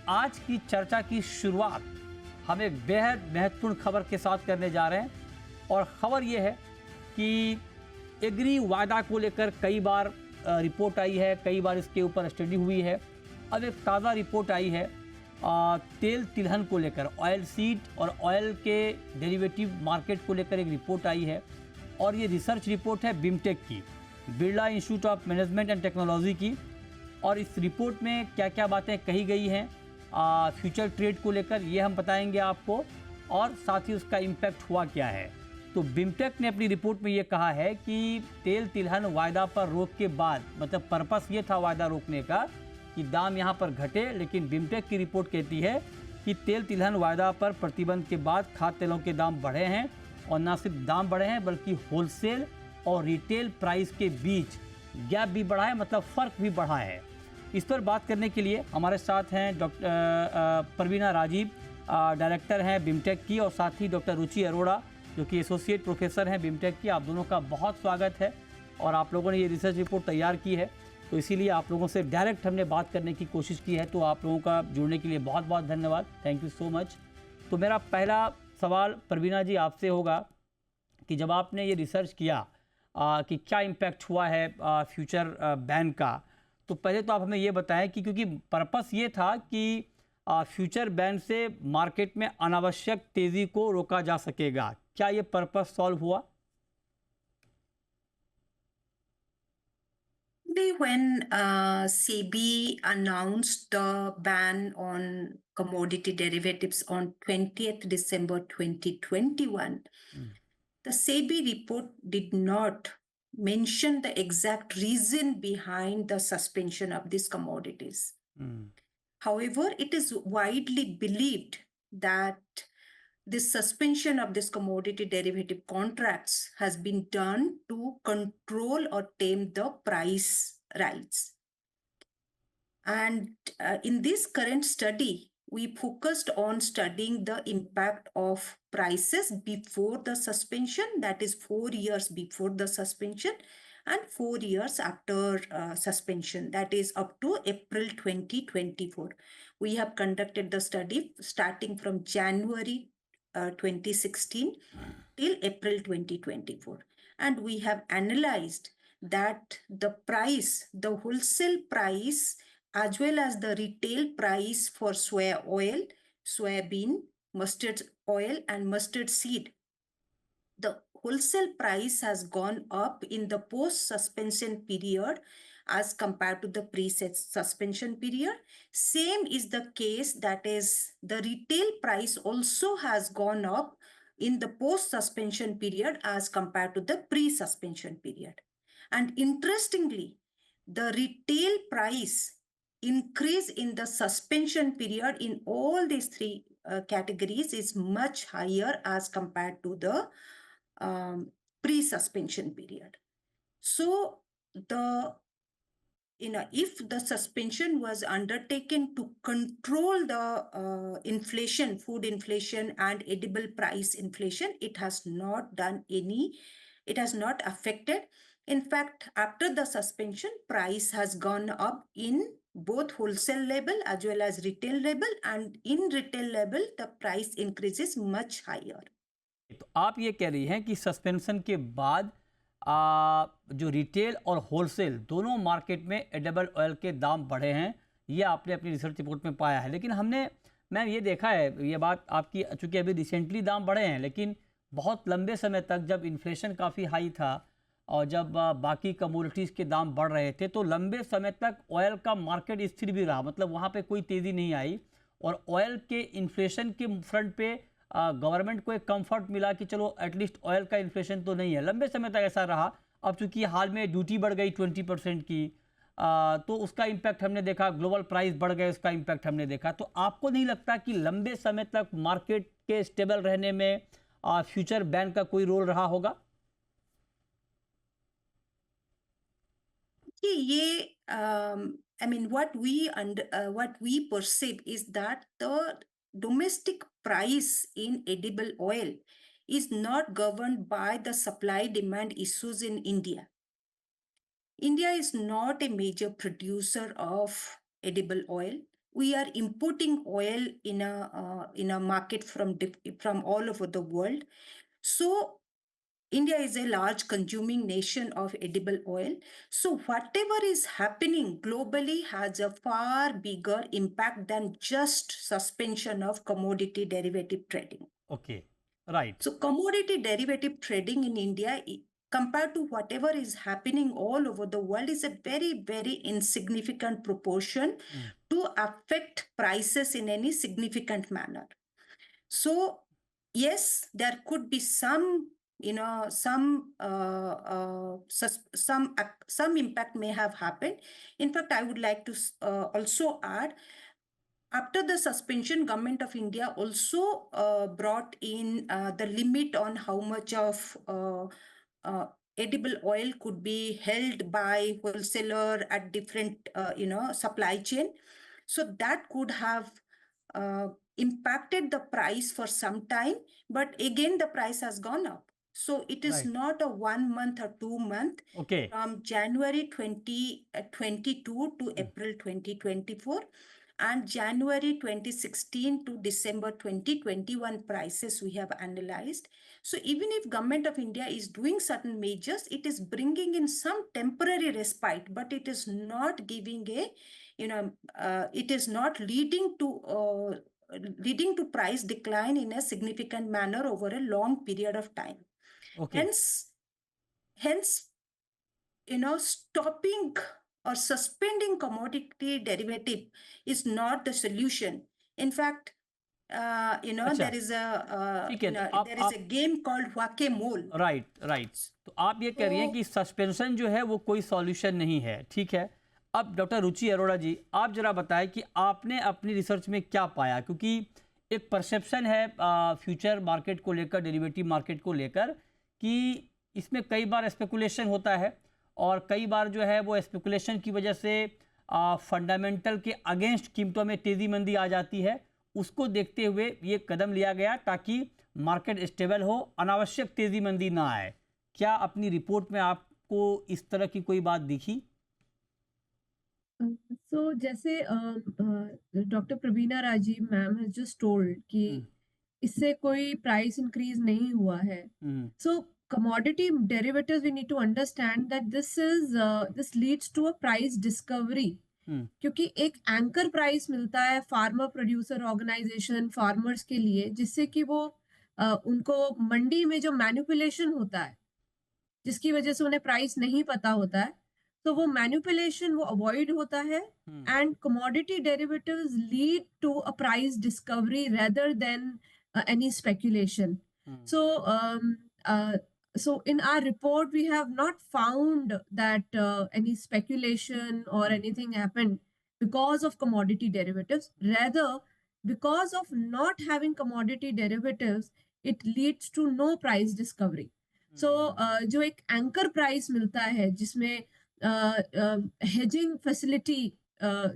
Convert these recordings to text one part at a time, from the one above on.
आज की चर्चा की शुरुआत हम एक बेहद महत्वपूर्ण खबर के साथ करने जा रहे हैं और ख़बर ये है कि एग्री वायदा को लेकर कई बार रिपोर्ट आई है, कई बार इसके ऊपर स्टडी हुई है। अब एक ताज़ा रिपोर्ट आई है तेल तिलहन को लेकर, ऑयल सीड और ऑयल के डेरिवेटिव मार्केट को लेकर एक रिपोर्ट आई है और ये रिसर्च रिपोर्ट है बिमटेक की, Birla institute of management and technology की। और इस रिपोर्ट में क्या क्या बातें कही गई हैं फ्यूचर ट्रेड को लेकर, ये हम बताएंगे आपको, और साथ ही उसका इम्पैक्ट हुआ क्या है। तो बिमटेक ने अपनी रिपोर्ट में ये कहा है कि तेल तिलहन वायदा पर रोक के बाद, मतलब पर्पस ये था वायदा रोकने का कि दाम यहाँ पर घटे, लेकिन बिमटेक की रिपोर्ट कहती है कि तेल तिलहन वायदा पर प्रतिबंध के बाद खाद्य तेलों के दाम बढ़े हैं और न सिर्फ दाम बढ़े हैं बल्कि होलसेल और रिटेल प्राइस के बीच गैप भी बढ़ा है, मतलब फ़र्क भी बढ़ा है। इस पर बात करने के लिए हमारे साथ हैं डॉक्टर परवीना राजीव, डायरेक्टर हैं बिमटेक की, और साथ ही डॉक्टर रुचि अरोड़ा जो कि एसोसिएट प्रोफेसर हैं बिमटेक की। आप दोनों का बहुत स्वागत है। और आप लोगों ने ये रिसर्च रिपोर्ट तैयार की है तो इसीलिए आप लोगों से डायरेक्ट हमने बात करने की कोशिश की है, तो आप लोगों का जुड़ने के लिए बहुत बहुत धन्यवाद, थैंक यू सो मच। तो मेरा पहला सवाल परवीना जी आपसे होगा कि जब आपने ये रिसर्च किया कि क्या इम्पैक्ट हुआ है फ्यूचर बैन का, तो पहले तो आप हमें ये बताएं कि क्योंकि पर्पस ये था कि फ्यूचर बैन से मार्केट में अनावश्यक तेजी को रोका जा सकेगा, क्या ये पर्पस सॉल्व हुआ? When SEBI announced the ban on commodity derivatives on 20th December 2021, the SEBI report did not mention the exact reason behind the suspension of these commodities. However, it is widely believed that the suspension of this commodity derivative contracts has been done to control or tame the price rise. And in this current study, we focused on studying the impact of prices before the suspension, that is 4 years before the suspension, and 4 years after suspension, that is up to April 2024. We have conducted the study starting from January 2016 till April 2024. And we have analyzed that the price, the wholesale price, as well as the retail price for soya oil, soybean, mustard oil, and mustard seed, the wholesale price has gone up in the post-suspension period as compared to the pre-suspension period. Same is the case, that is, the retail price also has gone up in the post-suspension period as compared to the pre-suspension period. And interestingly, the retail price increase in the suspension period in all these three categories is much higher as compared to the pre-suspension period. So if the suspension was undertaken to control the inflation, food inflation and edible price inflation, it has not affected. In fact, after the suspension, price has gone up in both wholesale level as well as retail level, and in retail level, the price increase is much higher. तो आप ये कह रही हैं कि suspension के बाद जो रिटेल और होलसेल दोनों मार्केट में एडिबल ऑयल के दाम बढ़े हैं, ये आपने अपनी रिसर्च रिपोर्ट में पाया है। लेकिन हमने मैम ये देखा है, ये बात आपकी, चूँकि अभी रिसेंटली दाम बढ़े हैं, लेकिन बहुत लंबे समय तक जब इन्फ्लेशन काफ़ी हाई था और जब बाकी कमोडिटीज़ के दाम बढ़ रहे थे, तो लंबे समय तक ऑयल का मार्केट स्थिर भी रहा, मतलब वहाँ पे कोई तेज़ी नहीं आई। और ऑयल के इन्फ्लेशन के फ्रंट पे गवर्नमेंट को एक कंफर्ट मिला कि चलो एटलीस्ट ऑयल का इन्फ्लेशन तो नहीं है, लंबे समय तक ऐसा रहा। अब चूंकि हाल में ड्यूटी बढ़ गई 20% की, तो उसका इम्पैक्ट हमने देखा, ग्लोबल प्राइस बढ़ गए, उसका इम्पैक्ट हमने देखा। तो आपको नहीं लगता कि लंबे समय तक मार्केट के स्टेबल रहने में फ्यूचर बैन का कोई रोल रहा होगा? What we perceive is that the domestic price in edible oil is not governed by the supply demand issues in India. India is not a major producer of edible oil. we are importing oil in a market from all over the world. So India is a large consuming nation of edible oil. So whatever is happening globally has a far bigger impact than just suspension of commodity derivative trading. Okay, right. So commodity derivative trading in India, compared to whatever is happening all over the world, is a very, very insignificant proportion to affect prices in any significant manner. So yes, there could be some, some impact may have happened. In fact, I would like to also add, after the suspension, Government of India also brought in the limit on how much of edible oil could be held by wholesaler at different, supply chain. So that could have impacted the price for some time, but again, the price has gone up. So it is Right. not a 1 month or 2 month. Okay. From January 2022 to April 2024 and January 2016 to December 2021 prices we have analyzed. So even if Government of India is doing certain measures, it is bringing in some temporary respite, but it is not giving it is not leading to price decline in a significant manner over a long period of time. Okay. Hence, stopping or suspending commodity derivative is not the solution. In fact, अच्छा, there is ठीक है, तो आप a game called whack-a-mole. Right, right. तो आप ये कह रही हैं तो कि सस्पेंशन जो है वो कोई सॉल्यूशन नहीं है, ठीक है। अब डॉक्टर रुचि अरोड़ा जी, आप जरा बताएं कि आपने अपनी रिसर्च में क्या पाया, क्योंकि एक परसेप्शन है फ्यूचर मार्केट को लेकर, डेरिवेटिव मार्केट को लेकर, कि इसमें कई बार स्पेकुलेशन होता है और कई बार जो है वो स्पेकुलेशन की वजह से फंडामेंटल के अगेंस्ट कीमतों में तेज़ी मंदी आ जाती है। उसको देखते हुए ये कदम लिया गया ताकि मार्केट स्टेबल हो, अनावश्यक तेज़ी मंदी ना आए। क्या अपनी रिपोर्ट में आपको इस तरह की कोई बात दिखी? सो जैसे doctor Praveena Rajeev ma'am has just told कि इससे कोई प्राइस इंक्रीज नहीं हुआ है। सो commodity derivatives we need to understand that this leads to a price discovery, क्योंकि एक एंकर प्राइस मिलता है फार्मर प्रोड्यूसर ऑर्गेनाइजेशन फार्मर्स के लिए, जिससे कि वो उनको मंडी में जो मैनिपुलेशन होता है जिसकी वजह से उन्हें प्राइस नहीं पता होता है, तो वो मैनिपुलेशन वो अवॉइड होता है and commodity derivatives lead to a price discovery rather than any speculation. So in our report we have not found that any speculation or anything happened because of commodity derivatives. Rather, because of not having commodity derivatives, it leads to no price discovery. So जो एक anchor price मिलता है जिसमें hedging facility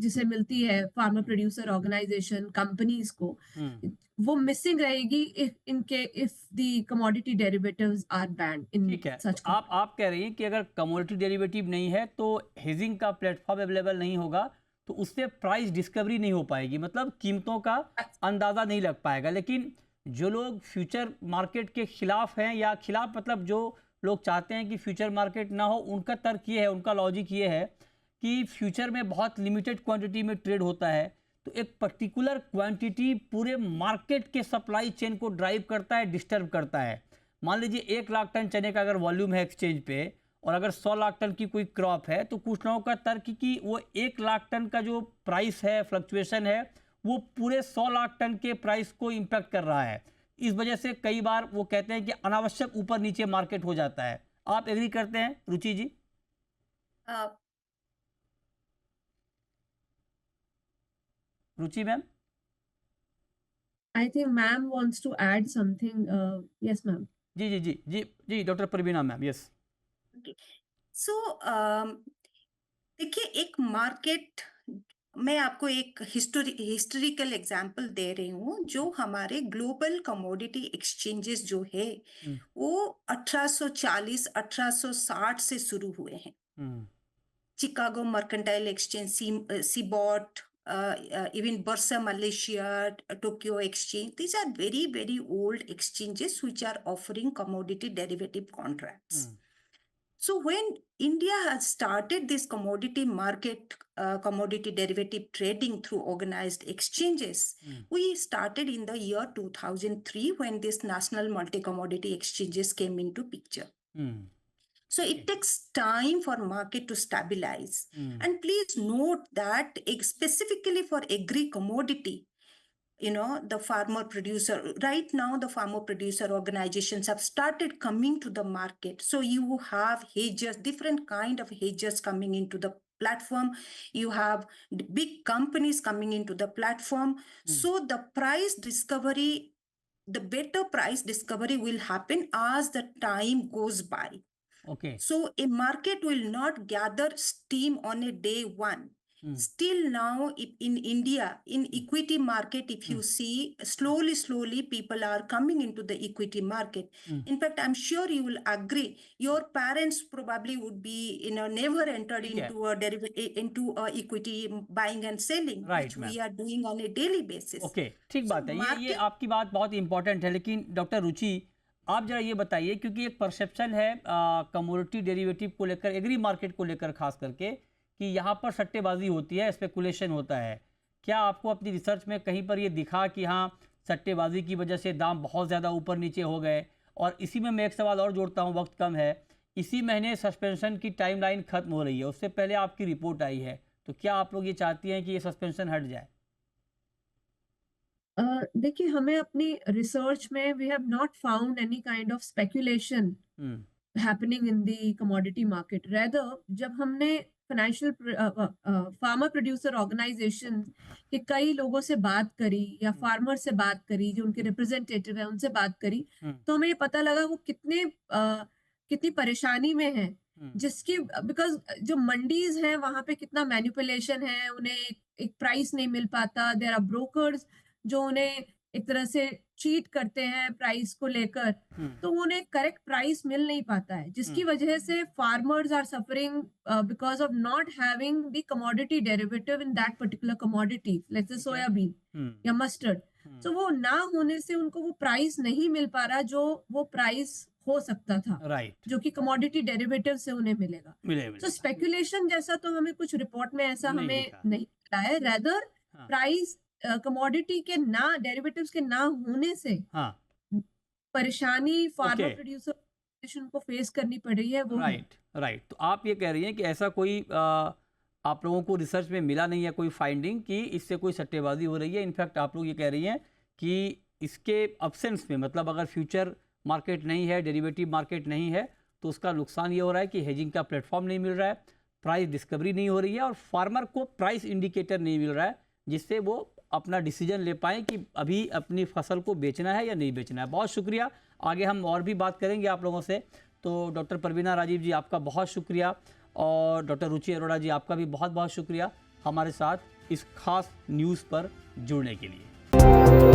जिसे मिलती है farmer producer organisation companies को, वो मिसिंग रहेगी if the commodity derivatives are banned in such. तो आप कह रही हैं कि अगर कमोडिटी डेरिवेटिव नहीं है तो हेजिंग का प्लेटफॉर्म अवेलेबल नहीं होगा, तो उससे प्राइस डिस्कवरी नहीं हो पाएगी, मतलब कीमतों का अंदाजा नहीं लग पाएगा। लेकिन जो लोग फ्यूचर मार्केट के खिलाफ हैं, या खिलाफ मतलब जो लोग चाहते हैं कि फ्यूचर मार्केट ना हो, उनका तर्क ये है, उनका लॉजिक ये है कि फ्यूचर में बहुत लिमिटेड क्वांटिटी में ट्रेड होता है, तो एक पर्टिकुलर क्वांटिटी पूरे मार्केट के सप्लाई चेन को ड्राइव करता है, डिस्टर्ब करता है। मान लीजिए 1 लाख टन चने का अगर वॉल्यूम है एक्सचेंज पे, और अगर 100 लाख टन की कोई क्रॉप है, तो कुछ लोगों का तर्क कि वो 1 लाख टन का जो प्राइस है, फ्लक्चुएशन है, वो पूरे 100 लाख टन के प्राइस को इम्पैक्ट कर रहा है। इस वजह से कई बार वो कहते हैं कि अनावश्यक ऊपर नीचे मार्केट हो जाता है। आप एग्री करते हैं Ruchi ji? Ruchi ma'am? I think ma'am wants to add something. Yes, ma'am. जी जी जी जी जी doctor Praveena ma'am, yes. So देखिए, एक मार्केट, मैं आपको एक हिस्टोरिकल एग्जांपल दे रही हूँ। जो हमारे ग्लोबल कमोडिटी एक्सचेंजेस जो है वो 1840-1860 से शुरू हुए हैं। Chicago mercantile exchange, CBOT even Bursa Malaysia, Tokyo Exchange. These are very, very old exchanges which are offering commodity derivative contracts. So when India has started this commodity market, commodity derivative trading through organized exchanges, we started in the year 2003 when this national multi-commodity exchanges came into picture. So it takes time for market to stabilize. And please note that specifically for agri commodity, the farmer producer, right now the farmer producer organizations have started coming to the market. So you have hedgers, different kind of hedgers coming into the platform. You have big companies coming into the platform. So the price discovery, the better price discovery will happen as the time goes by. Okay. So a market will not gather steam on a day one. Still now in India, in equity market, if you see, slowly people are coming into the equity market. In fact, I'm sure you will agree, your parents probably would be, never entered into a equity buying and selling, Right, which we are doing on a daily basis. Okay, ठीक So बात है। ये market- आपकी बात बहुत important है, लेकिन doctor रुचि आप जरा ये बताइए, क्योंकि एक परसेप्शन है कमोडिटी डेरिवेटिव को लेकर, एग्री मार्केट को लेकर खास करके, कि यहाँ पर सट्टेबाजी होती है, स्पेकुलेशन होता है। क्या आपको अपनी रिसर्च में कहीं पर ये दिखा कि हाँ सट्टेबाजी की वजह से दाम बहुत ज़्यादा ऊपर नीचे हो गए? और इसी में मैं एक सवाल और जोड़ता हूँ, वक्त कम है। इसी महीने सस्पेंशन की टाइमलाइन खत्म हो रही है, उससे पहले आपकी रिपोर्ट आई है, तो क्या आप लोग ये चाहती हैं कि ये सस्पेंशन हट जाए? देखिए, हमें अपनी रिसर्च में we have not found any kind of speculation happening in the commodity market. Rather जब हमने फाइनेंशियल फार्मर प्रोड्यूसर ऑर्गेनाइजेशन के कई लोगों से बात करी या फार्मर से बात करी, जो उनके रिप्रेजेंटेटिव है उनसे बात करी, तो हमें ये पता लगा वो कितनी परेशानी में है, जिसकी बिकॉज जो मंडीज हैं वहां पे कितना मैनिपुलेशन है, उन्हें एक प्राइस नहीं मिल पाता। देयर आर ब्रोकर्स जो उन्हें एक तरह से चीट करते हैं प्राइस को लेकर, तो उन्हें करेक्ट प्राइस मिल नहीं पाता है, जिसकी वजह से farmers are suffering because of not having the commodity derivative in that particular commodity, let's say soybean या मस्टर्ड। तो वो ना होने से उनको वो प्राइस नहीं मिल पा रहा जो वो प्राइस हो सकता था, राइट, जो कि कमोडिटी डेरिवेटिव से उन्हें मिलेगा। तो स्पेकुलेशन जैसा तो हमें कुछ रिपोर्ट में ऐसा हमें नहीं मिला है। रेदर प्राइस कमोडिटी के ना, डेरिवेटिव्स के ना होने से परेशानी फार्मर प्रोड्यूसर को फेस करनी पड़ रही है, वो राइट। तो आप ये कह रही हैं कि ऐसा कोई आप लोगों को रिसर्च में मिला नहीं है कोई फाइंडिंग कि इससे कोई सट्टेबाजी हो रही है। इनफैक्ट आप लोग ये कह रही हैं कि इसके अब्सेंस में, मतलब अगर फ्यूचर मार्केट नहीं है, डेरिवेटिव मार्केट नहीं है, तो उसका नुकसान ये हो रहा है कि हेजिंग का प्लेटफॉर्म नहीं मिल रहा है, प्राइस डिस्कवरी नहीं हो रही है, और फार्मर को प्राइस इंडिकेटर नहीं मिल रहा है जिससे वो अपना डिसीजन ले पाएँ कि अभी अपनी फसल को बेचना है या नहीं बेचना है। बहुत शुक्रिया। आगे हम और भी बात करेंगे आप लोगों से। तो डॉक्टर प्रवीणा राजीव जी, आपका बहुत शुक्रिया, और डॉक्टर रुचि अरोड़ा जी, आपका भी बहुत बहुत शुक्रिया हमारे साथ इस खास न्यूज़ पर जुड़ने के लिए।